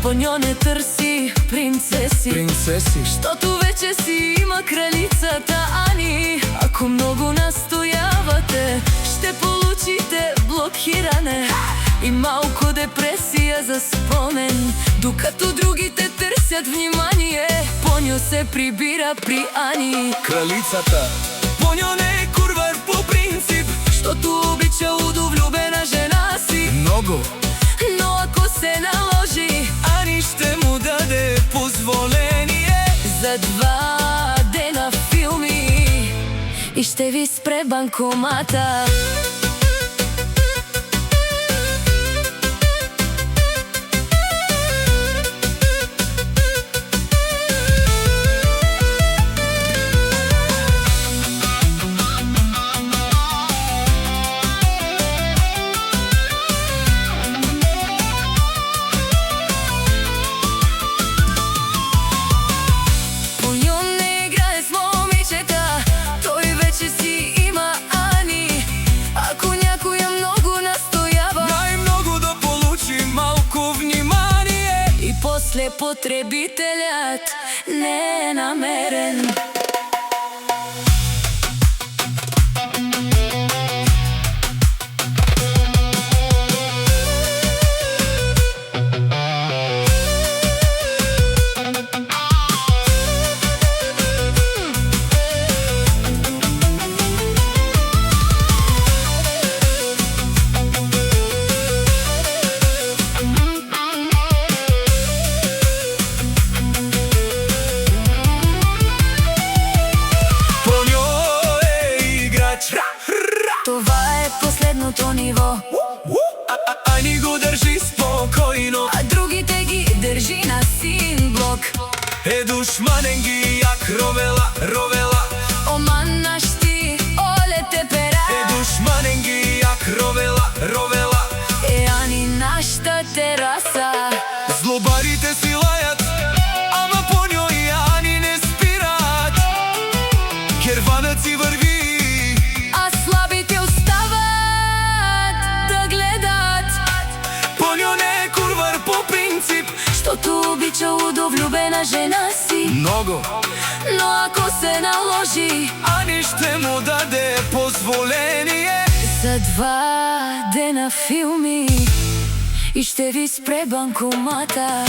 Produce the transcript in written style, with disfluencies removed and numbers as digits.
По њо не трси принцеси, штото веќе си има кралицата Ани. Ако многу настојавате, ще получите блокиране и малку депресија за спомен. Докато другите трсят внимание, по њо се прибира при Ани. Кралицата По њо не е курвар по принцип, штото обича удовлюбена жена си многу. Но ако се наложи, Ани ще му даде позволение за 2 дена филми и ще ви спре банкомата. После потребителят не е намерен. Това е последното ниво. Ани го држи спокойно, а другите ги држи на син блок. Душманен ги як ровела. Оман наш ти, оле те пера. Душманен ги як ровела. Ани нашта тераса. Злобарите си лајат, ама по њо и Ани не спират. Керванът си върви, штото обича удовлюбена жена си многу. Но ако се наложи, Ани ще му даде позволение за 2 дена филми и ще ви спре банкомата.